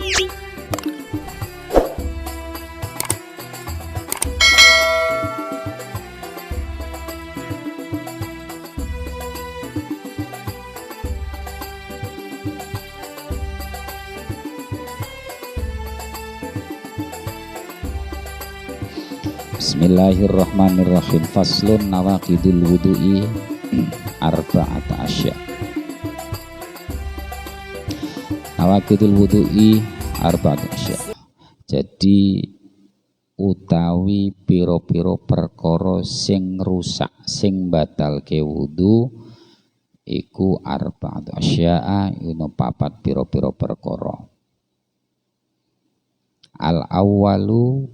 Bismillahirrahmanirrahim. Faslun nawaqidul wudu'i arba'ata asya. Nawaqidul wudu'i arba'ata asya. Jadi utawi piro-piro perkara sing rusak, sing batalke wudu iku arba'atu asya'a, ino papat piro-piro perkara. Al awwalu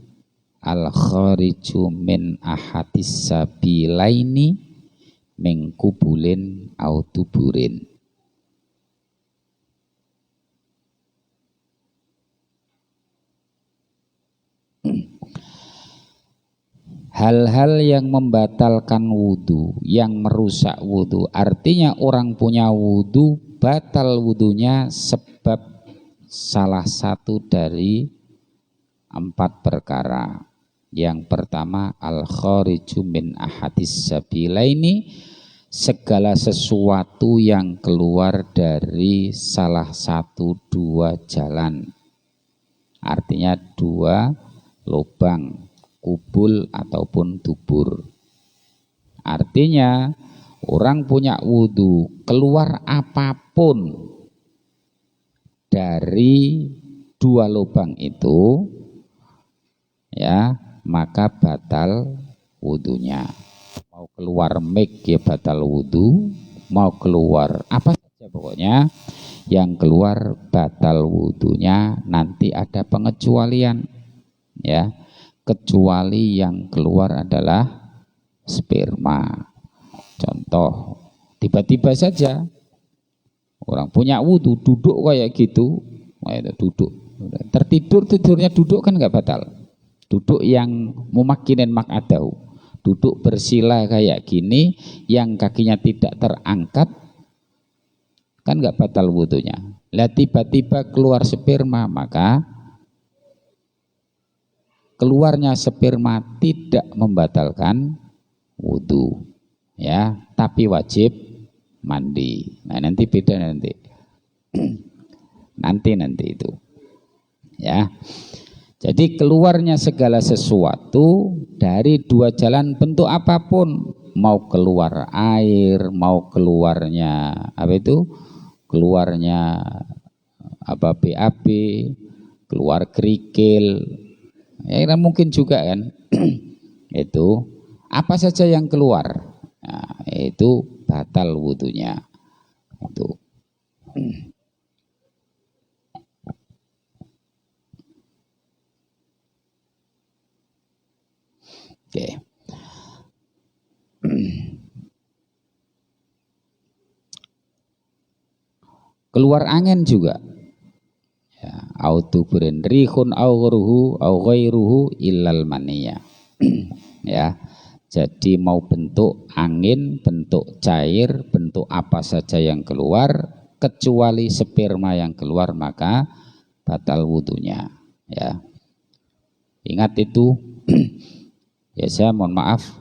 al khariju min ahadis sabilaini min kubulin au tuburin. Hal-hal yang membatalkan wudu, yang merusak wudu, artinya orang punya wudu, batal wudunya sebab salah satu dari 4 perkara. Yang pertama, al-khariju min ahadis sabilaini, segala sesuatu yang keluar dari salah satu 2 jalan, artinya 2 lubang, kubul ataupun dubur. Artinya orang punya wudu, keluar apapun dari 2 lubang itu, ya, maka batal wudunya. Mau keluar mic ya batal wudu, mau keluar apa saja pokoknya yang keluar batal wudunya. Nanti ada pengecualian, ya, kecuali yang keluar adalah sperma. Contoh, tiba-tiba saja orang punya wudu duduk kayak gitu, duduk tertidur, tidurnya duduk kan nggak batal. Duduk yang mumakkinin mak'adahu, duduk bersila kayak gini, yang kakinya tidak terangkat, kan nggak batal wudunya. Lah tiba-tiba keluar sperma, maka keluarnya sperma tidak membatalkan wudu, ya, tapi wajib mandi. Nah nanti beda nanti, nanti itu, ya. Jadi keluarnya segala sesuatu dari 2 jalan bentuk apapun, mau keluar air, mau keluarnya apa itu? Keluarnya apa, BAB, keluar kerikil. Ya mungkin juga kan. Itu apa saja yang keluar. Nah, itu batal wudunya. Itu. Oke. Keluar angin juga, ya, autuburin rihun au ghairuhu illal maniyah. Ya, jadi mau bentuk angin, bentuk cair, bentuk apa saja yang keluar, kecuali sperma yang keluar, maka batal wudunya, ya. Ingat itu. Ya, saya mohon maaf,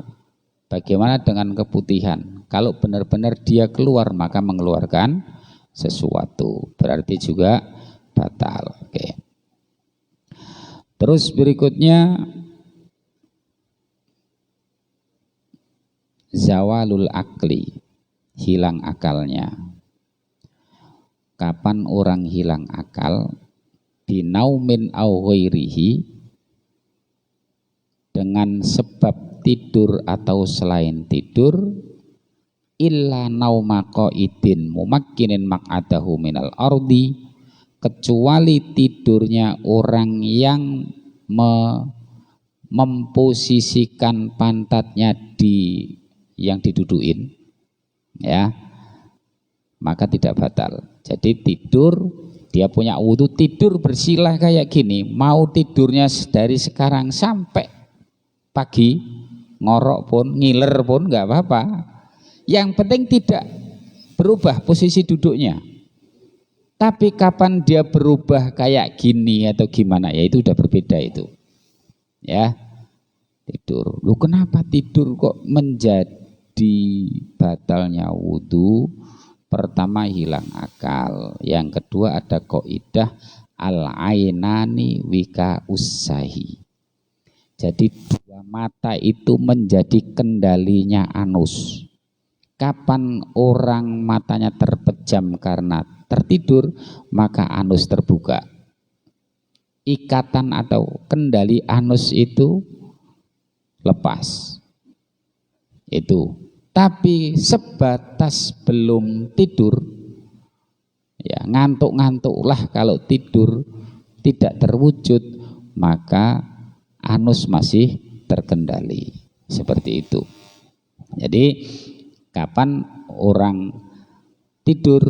bagaimana dengan keputihan? Kalau benar-benar dia keluar maka mengeluarkan sesuatu, berarti juga batal. Oke. Terus berikutnya zawalul akli, hilang akalnya. Kapan orang hilang akal? Binaumin au ghairihi, dengan sebab tidur atau selain tidur, illa nauma qaidin mumakkinin maq'adahu minal ardi, kecuali tidurnya orang yang memposisikan pantatnya di yang didudukin, ya, maka tidak batal. Jadi tidur, dia punya wudu, tidur bersilah kayak gini, mau tidurnya dari sekarang sampai pagi, ngorok pun, ngiler pun nggak apa-apa. Yang penting tidak berubah posisi duduknya. Tapi kapan dia berubah kayak gini atau gimana, ya itu udah berbeda itu. Ya, tidur. Lu kenapa tidur kok menjadi batalnya wudhu? Pertama hilang akal, yang kedua ada kaidah al-ainani wika usahi. Jadi dua mata itu menjadi kendalinya anus. Kapan orang matanya terpejam karena tertidur, maka anus terbuka. Ikatan atau kendali anus itu lepas. Itu. Tapi sebatas belum tidur, ya ngantuk-ngantuklah kalau tidur tidak terwujud, maka anus masih terkendali. Seperti itu. Jadi kapan orang tidur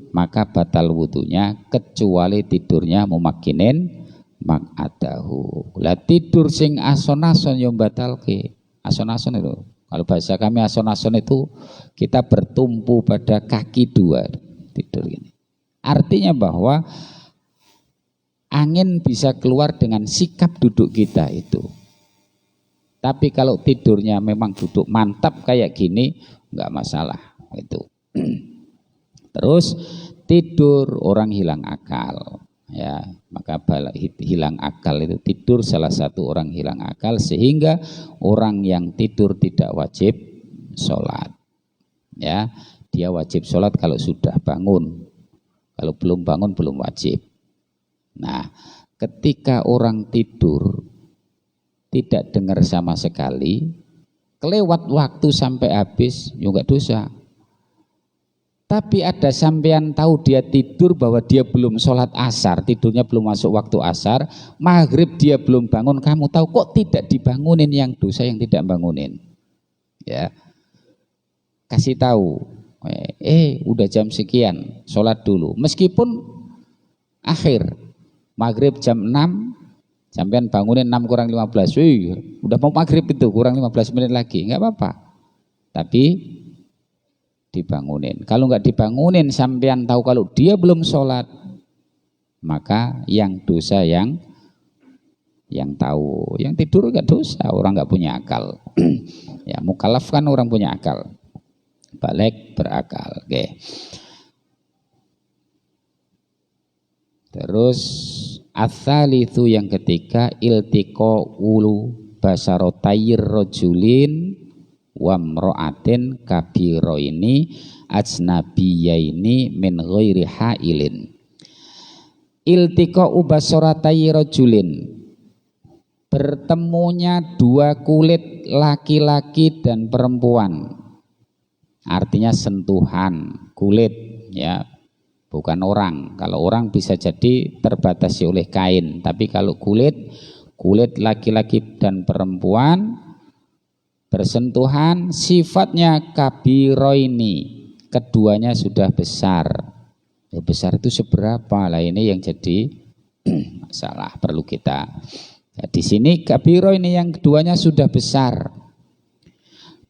maka batal wudunya, kecuali tidurnya mumakinin mak'adahu. Lah tidur sing ason-ason yang batalke. Ason-ason itu, kalau bahasa kami ason-ason itu kita bertumpu pada kaki dua tidur ini. Artinya bahwa angin bisa keluar dengan sikap duduk kita itu. Tapi kalau tidurnya memang duduk mantap kayak gini, enggak masalah itu. Terus tidur orang hilang akal, ya maka hilang akal itu tidur salah satu orang hilang akal, sehingga orang yang tidur tidak wajib sholat, ya dia wajib sholat kalau sudah bangun, kalau belum bangun belum wajib. Nah ketika orang tidur tidak dengar sama sekali, kelewat waktu sampai habis juga dosa. Tapi ada sampean tahu dia tidur bahwa dia belum sholat asar, tidurnya belum masuk waktu asar, maghrib dia belum bangun, kamu tahu kok tidak dibangunin, yang dosa yang tidak bangunin. Ya, kasih tahu, udah jam sekian, sholat dulu. Meskipun akhir, maghrib jam 6, sampean bangunin 6 kurang 15, udah mau maghrib itu, kurang 15 menit lagi, nggak apa-apa. Tapi dibangunin. Kalau nggak dibangunin, sampean tahu kalau dia belum sholat, maka yang dosa yang tahu, yang tidur nggak dosa, orang nggak punya akal. Ya mukallaf kan orang punya akal, balik berakal. Oke. Terus ats-tsalitsu yang ketiga, iltiqa ulu basarotayir rajulin wa mra'atin kabiraini ajnabiyaini min ghairi hailin. Iltiqa ubasaratai rajulin, bertemunya dua kulit laki-laki dan perempuan. Artinya sentuhan kulit, ya bukan orang. Kalau orang bisa jadi terbatasi oleh kain, tapi kalau kulit laki-laki dan perempuan bersentuhan, sifatnya kabiroini, keduanya sudah besar. Ya, besar itu seberapa lah, ini yang jadi masalah perlu kita. Ya, di sini kabiroini yang keduanya sudah besar.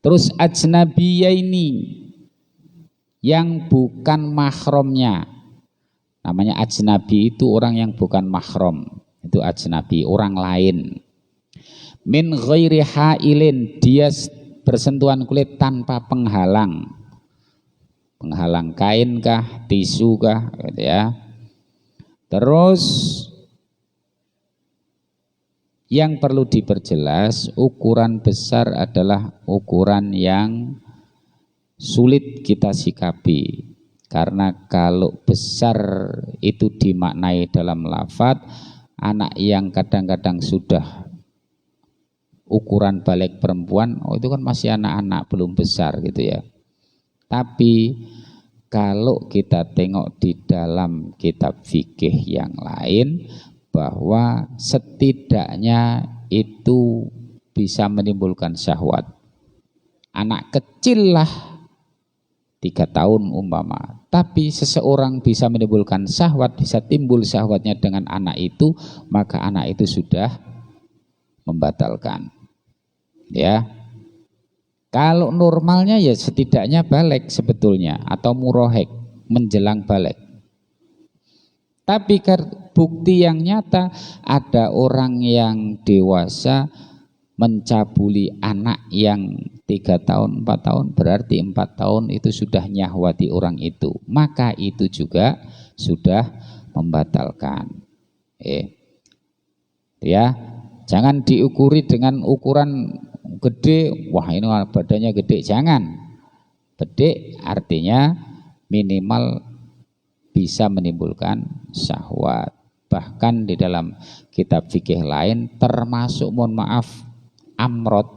Terus ajnabiyaini, yang bukan mahramnya. Namanya ajnabi itu orang yang bukan mahram, itu ajnabi, orang lain. Min ghairi hailin, dia bersentuhan kulit tanpa penghalang kain kah, tisu kah, gitu ya. Terus yang perlu diperjelas, ukuran besar adalah ukuran yang sulit kita sikapi, karena kalau besar itu dimaknai dalam lafadz, anak yang kadang-kadang sudah ukuran balik perempuan, itu kan masih anak-anak, belum besar gitu ya. Tapi kalau kita tengok di dalam kitab fikih yang lain, bahwa setidaknya itu bisa menimbulkan syahwat. Anak kecil lah 3 tahun umpama, tapi seseorang bisa menimbulkan syahwat, bisa timbul syahwatnya dengan anak itu, maka anak itu sudah membatalkan. Ya, kalau normalnya ya setidaknya balik sebetulnya, atau murohek, menjelang balik. Tapi bukti yang nyata ada orang yang dewasa mencabuli anak yang 3 tahun, 4 tahun, berarti 4 tahun itu sudah nyahwati orang itu. Maka itu juga sudah membatalkan. Ya, jangan diukuri dengan ukuran gede, wah ini badannya gede, jangan. Gede artinya minimal bisa menimbulkan syahwat. Bahkan di dalam kitab fikih lain termasuk, mohon maaf, amrod.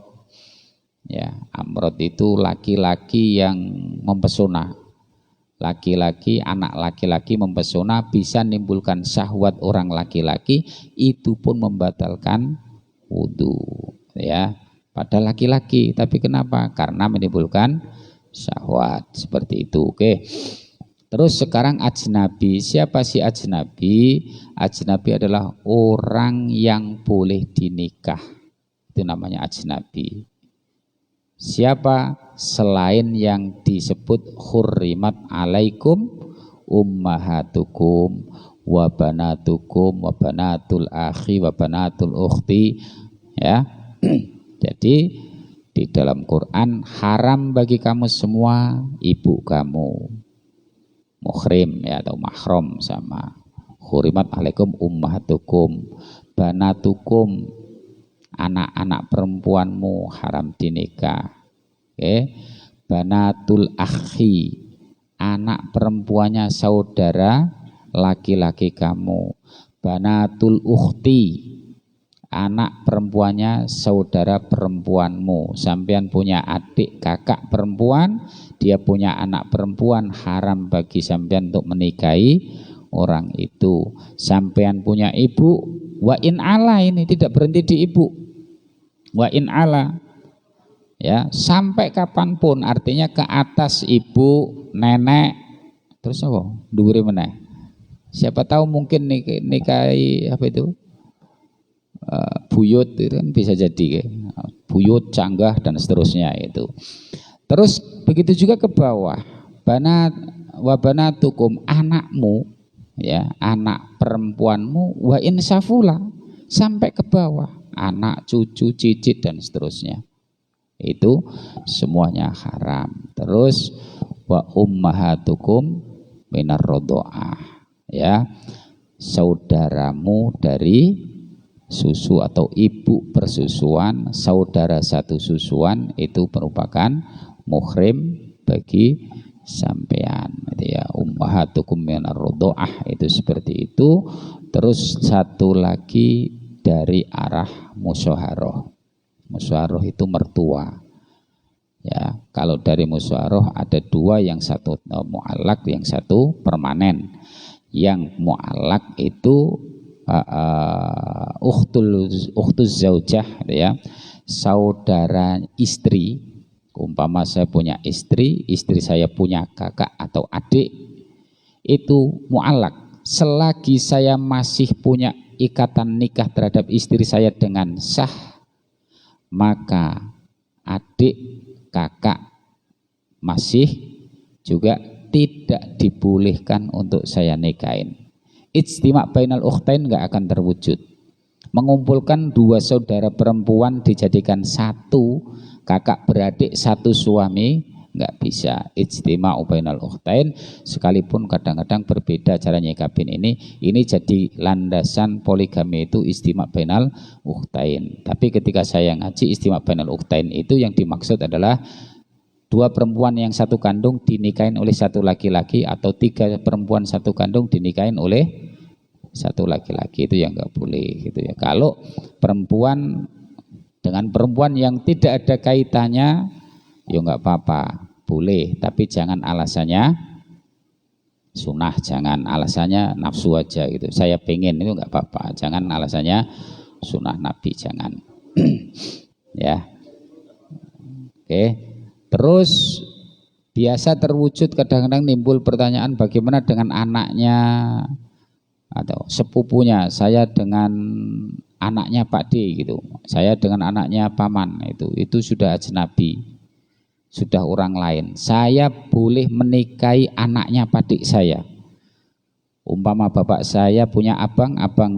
Ya, amrod itu laki-laki yang mempesona. Laki-laki, anak laki-laki mempesona bisa menimbulkan syahwat orang laki-laki, itu pun membatalkan wudu. Ya, pada laki-laki, tapi kenapa? Karena menimbulkan syahwat seperti itu. Oke. Terus sekarang ajnabi. Siapa sih ajnabi? Ajnabi adalah orang yang boleh dinikah. Itu namanya ajnabi. Siapa selain yang disebut hurrimat alaikum ummahatukum wa banatukum wa banatul akhi wa banatul ukhti, ya. Jadi di dalam Quran haram bagi kamu semua ibu kamu, muhrim ya atau mahram sama. Hurrimat alaikum ummahatukum, banatukum, anak-anak perempuanmu haram dinikah. Banatul akhi, anak perempuannya saudara laki-laki kamu. Banatul ukhti, anak perempuannya saudara perempuanmu. Sampean punya adik kakak perempuan, dia punya anak perempuan, haram bagi sampean untuk menikahi orang itu. Sampean punya ibu, wa in ala, ini tidak berhenti di ibu, wa in ala, ya, sampai kapanpun, artinya ke atas ibu, nenek, terus apa? Dhuwure meneh. Siapa tahu mungkin nikahi apa itu? Buyut itu kan bisa jadi, buyut, canggah dan seterusnya itu. Terus begitu juga ke bawah, banat wa banatukum, anakmu, ya, anak perempuanmu, wa insafula, sampai ke bawah, anak, cucu, cicit dan seterusnya. Itu semuanya haram. Terus wa ummahatukum minar rodho'ah, ya, saudaramu dari susu atau ibu persusuan, saudara satu susuan itu merupakan muhrim bagi sampean, gitu ya. Ummahatukum minar rodho'ah itu seperti itu. Terus satu lagi dari arah musyawarah. Musyawarah itu mertua. Ya, kalau dari musyawarah ada dua, yang satu mu'allaq, yang satu permanen. Yang mu'allaq itu ukhtuz zaujah, ya, saudara istri. Umpama saya punya istri, istri saya punya kakak atau adik, itu mu'allaq. Selagi saya masih punya ikatan nikah terhadap istri saya dengan sah, maka adik kakak masih juga tidak dibolehkan untuk saya nikahin. Ijtima' bainal ukhtain enggak akan terwujud. Mengumpulkan dua saudara perempuan dijadikan satu, kakak beradik satu suami, enggak bisa. Ijtima' bainal ukhtain, sekalipun kadang-kadang berbeda cara nyikapin ini jadi landasan poligami itu ijtima' bainal ukhtain. Tapi ketika saya ngaji ijtima' bainal ukhtain itu yang dimaksud adalah dua perempuan yang satu kandung dinikahin oleh satu laki-laki, atau tiga perempuan satu kandung dinikahin oleh satu laki-laki, itu yang enggak boleh, gitu ya. Kalau perempuan dengan perempuan yang tidak ada kaitannya, ya enggak apa-apa, boleh, tapi jangan alasannya sunnah, jangan alasannya nafsu aja gitu. Saya pengen, itu enggak apa-apa, jangan alasannya sunnah Nabi, jangan. Ya. Oke. Terus biasa terwujud, kadang-kadang nimbul pertanyaan, bagaimana dengan anaknya atau sepupunya, saya dengan anaknya Pak D gitu, saya dengan anaknya paman, itu sudah ajnabi, sudah orang lain. Saya boleh menikahi anaknya Pak D saya, Umpama bapak saya punya abang, abang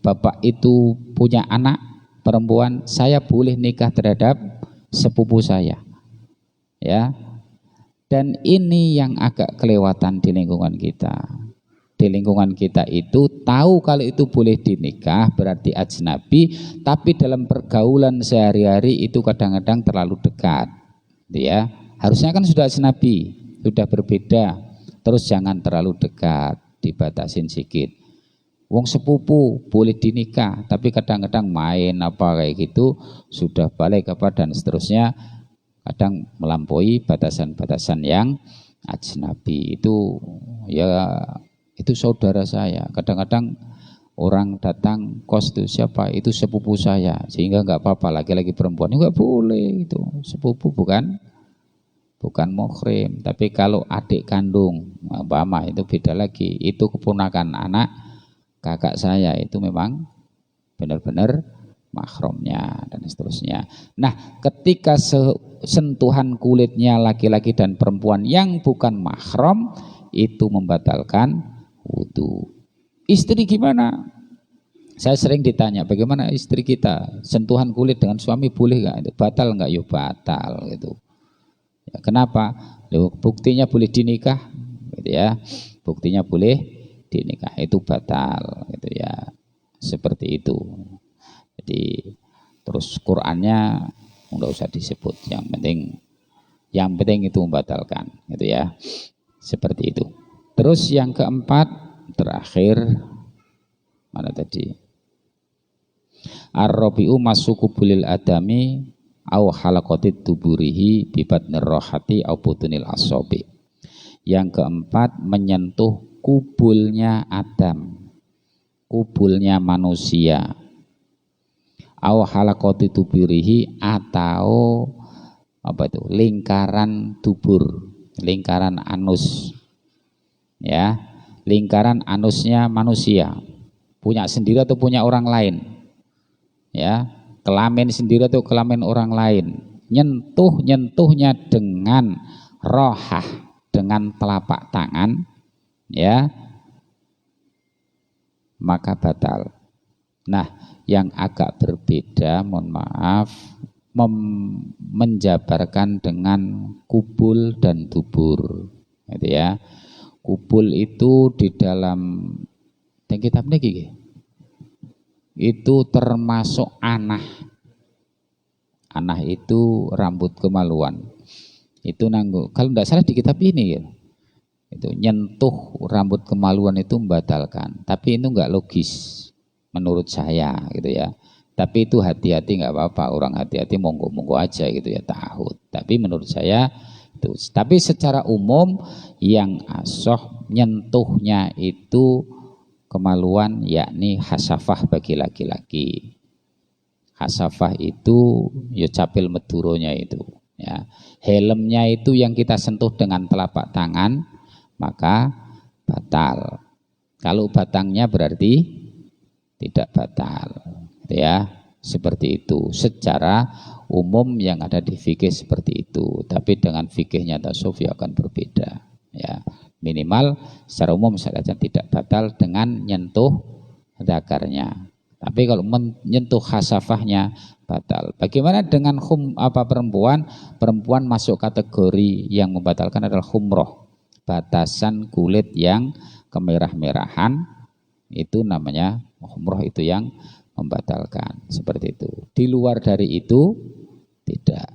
bapak itu punya anak perempuan, saya boleh nikah terhadap sepupu saya. Ya. Dan ini yang agak kelewatan di lingkungan kita. Di lingkungan kita itu tahu kalau itu boleh dinikah berarti ajnabi, tapi dalam pergaulan sehari-hari itu kadang-kadang terlalu dekat. Ya, harusnya kan sudah ajnabi, sudah berbeda. Terus jangan terlalu dekat, dibatasin sedikit. Wong sepupu boleh dinikah, tapi kadang-kadang main apa kayak gitu, sudah balik apa dan seterusnya, kadang melampaui batasan-batasan yang ajnabi itu ya. Itu saudara saya. Kadang-kadang orang datang kos itu siapa? Itu sepupu saya. Sehingga nggak apa-apa laki-laki perempuan nggak boleh itu. Sepupu bukan muhrim. Tapi kalau adik kandung, umpama itu beda lagi. Itu keponakan anak kakak saya itu memang benar-benar mahramnya dan seterusnya. Nah, ketika sentuhan kulitnya laki-laki dan perempuan yang bukan mahram itu membatalkan wudu. Istri gimana? Saya sering ditanya, bagaimana istri kita? Sentuhan kulit dengan suami boleh nggak? Batal nggak? Yo batal gitu. Ya, kenapa? Loh, buktinya boleh dinikah, gitu ya. Buktinya boleh dinikah itu batal, gitu ya. Seperti itu. Jadi terus Qur'annya nggak usah disebut. Yang penting itu membatalkan, gitu ya. Seperti itu. Terus yang keempat, terakhir, mana tadi? Ar-rabi'u masuku bulil adami au halaqatit tuburihi bibatnir rohati au butunil asobi. Yang keempat, menyentuh kubulnya Adam, kubulnya manusia, au halaqatit tuburihi, atau apa itu? Lingkaran dubur, lingkaran anus. Ya, lingkaran anusnya manusia, punya sendiri atau punya orang lain, ya, kelamin sendiri atau kelamin orang lain, nyentuhnya dengan rohah, dengan telapak tangan, ya, maka batal. Nah, yang agak berbeda, mohon maaf, menjabarkan dengan kubul dan dubur, gitu ya. Kubul itu di dalam kitab niki itu termasuk anah. Anah itu rambut kemaluan. Itu nanggu. Kalau tidak salah di kitab ini ya. Itu nyentuh rambut kemaluan itu membatalkan. Tapi itu enggak logis menurut saya gitu ya. Tapi itu hati-hati nggak apa-apa. Orang hati-hati monggo-monggo aja gitu ya, ta'ahud. Tapi menurut saya itu. Tapi secara umum yang asoh nyentuhnya itu kemaluan, yakni hasafah bagi laki-laki. Hasafah itu ya capil meduronya itu, ya. Helmnya itu yang kita sentuh dengan telapak tangan, maka batal. Kalau batangnya berarti tidak batal, ya. Seperti itu secara umum yang ada di fikih seperti itu, tapi dengan fikihnya tasawuf akan berbeda, ya. Minimal secara umum saja tidak batal dengan nyentuh zakarnya, tapi kalau menyentuh khasafahnya batal. Bagaimana dengan perempuan? Perempuan masuk kategori yang membatalkan adalah khumroh, batasan kulit yang kemerah-merahan, itu namanya khumroh, itu yang membatalkan, seperti itu. Di luar dari itu tidak.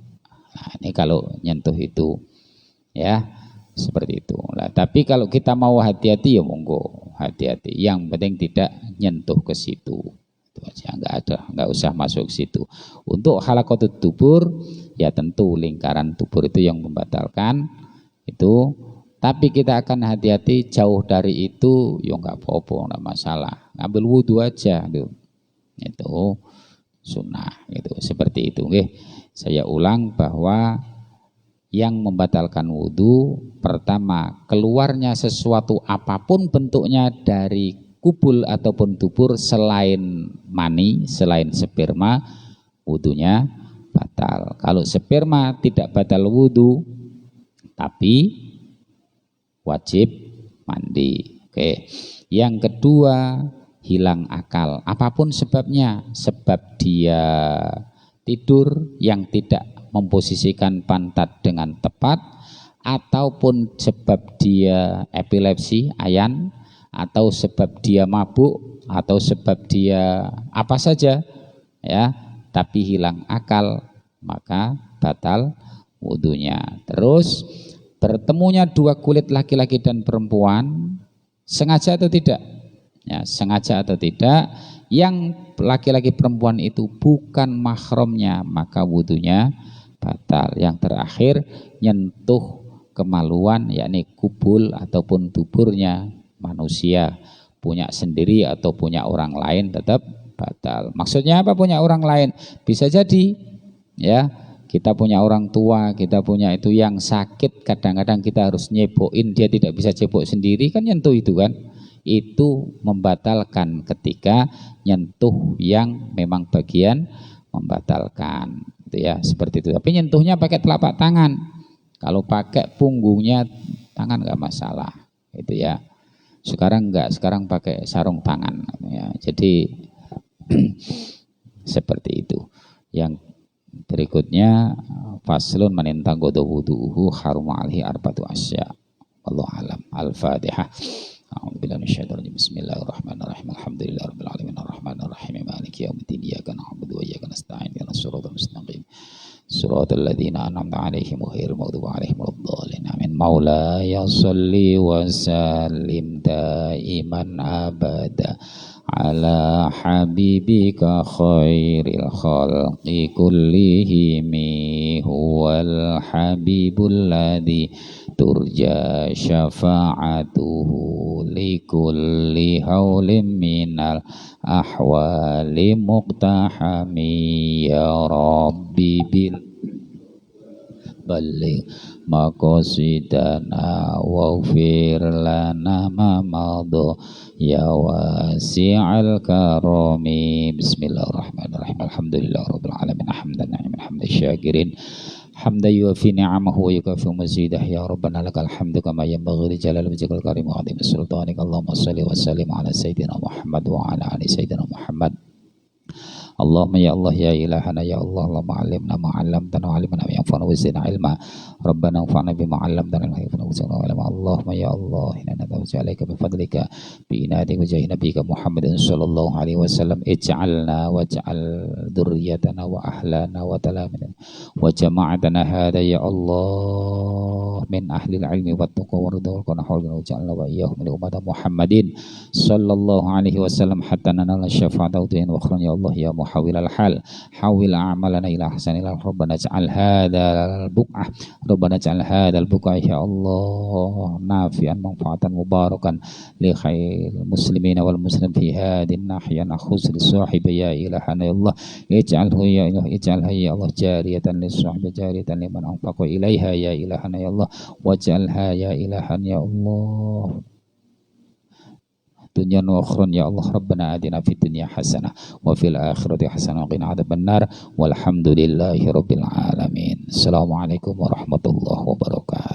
Nah, ini kalau nyentuh itu, ya, seperti itu. Nah, tapi kalau kita mau hati-hati ya monggo hati-hati. Yang penting tidak nyentuh ke situ. Itu aja, nggak usah masuk ke situ. Untuk halaqatut dubur ya tentu lingkaran dubur itu yang membatalkan itu. Tapi kita akan hati-hati, jauh dari itu ya nggak apa-apa, nggak masalah. Ngambil wudhu aja gitu. Itu sunnah gitu, seperti itu. Oke, saya ulang bahwa yang membatalkan wudhu pertama keluarnya sesuatu apapun bentuknya dari kubul ataupun dubur selain mani, selain sperma, wudhunya batal. Kalau sperma tidak batal wudhu, tapi wajib mandi. Oke. Yang kedua, hilang akal. Apapun sebabnya, sebab dia tidur yang tidak memposisikan pantat dengan tepat, ataupun sebab dia epilepsi, ayan, atau sebab dia mabuk, atau sebab dia apa saja, ya, tapi hilang akal, maka batal wudunya. Terus bertemunya dua kulit laki-laki dan perempuan, sengaja atau tidak? Ya, sengaja atau tidak, yang laki-laki perempuan itu bukan mahramnya, maka wudunya batal. Yang terakhir, nyentuh kemaluan, yakni kubul ataupun tuburnya manusia, punya sendiri atau punya orang lain, tetap batal. Maksudnya apa punya orang lain? Bisa jadi, ya, kita punya orang tua, kita punya itu yang sakit, kadang-kadang kita harus nyebokin, dia tidak bisa cebok sendiri, kan nyentuh itu kan. Itu membatalkan ketika nyentuh yang memang bagian membatalkan, itu ya, seperti itu. Tapi nyentuhnya pakai telapak tangan. Kalau pakai punggungnya tangan nggak masalah, itu ya. Sekarang enggak, sekarang pakai sarung tangan, ya. Jadi seperti itu. Yang berikutnya, faslun manintang godo wudu'uhu harum alaihi arba'atu asya. Wallahu alam. Al-Fatihah. A'udzubillahi minasyaitonir rajim. Bismillahirrahmanirrahim. Alhamdulillahirabbil alamin arrahmanir rahim maliki yaumiddin. Iyyaka na'budu wa iyyaka nasta'in. Ihdinas siratal mustaqim. Siratal ladzina an'amta 'alaihim ghairil maghdubi 'alaihim waladdallin. Amin. Maulaya shalli wa sallim daiman abada ala habibika khairil khalqi kullihim huwal habibul ladzi turja syafa'atuhu likulli haulin minal ahwali muqtahami ya rabbi bil balik maqasidana waghfir lana ma madha ya wasi'al karami. Bismillahirrahmanirrahim. Alhamdulillahirabbil alamin hamdan na'iman hamdan syakirin hamdan yuwafi ni'amahu wa yukafi mazidah. Ya rabbana lakal hamdu kama yanbaghi li jalali wajhikal karim wa 'azimi sultanik. Allahumma shalli wa sallim ala sayyidina Muhammad wa ala ali sayyidina Muhammad. Allahumma ya Allah ya ilahana ya Allah, Allahumma 'allimna ma 'allamtana wa 'allimna ma yanfa'una wa zidna ilma. Rabbana anfa'na bima 'allamtana wa 'allimna wa zidna ilma. Allahumma ya Allah, inna natawajjahu 'alaika bi fadlika bi inayati wa jahi nabiyyika Muhammadin sallallahu alaihi wasallam. Ij'alna waj'al dzurriyyatana wa ahlana wa talamina wa jama'atana hadha ya Allah min ahli al-'ilmi wat taqwa wa ridha wa qanahulna waj'alna wa iyyahum min ummati Muhammadin sallallahu alaihi wasallam hatta nanala syafa'ata wa akhran ya Allah ya muhawwil al-hal hawil a'malana ila hasanil. Rabbana ij'al hadzal buq'ah Rabbana ij'al hadzal buq'ah ya Allah nafi'an manfaatan mubarakan li khairil muslimina wal muslim fi hadhihi nahya nakhus li sahibi ya ilahana ya Allah. Ij'alhu ya ilah ij'alha ya Allah jariyatan lis sahibi jariyatan liman anfaqa ilaiha ya ilahana ya Allah waj'alha ya ilahan ya Allah dunya wa akhirah ya Allah. Rabbana atina fid dunya hasanah wa fil akhirati hasanah wa qina adzabannar walhamdulillahi rabbil alamin. Assalamualaikum warahmatullahi wabarakatuh.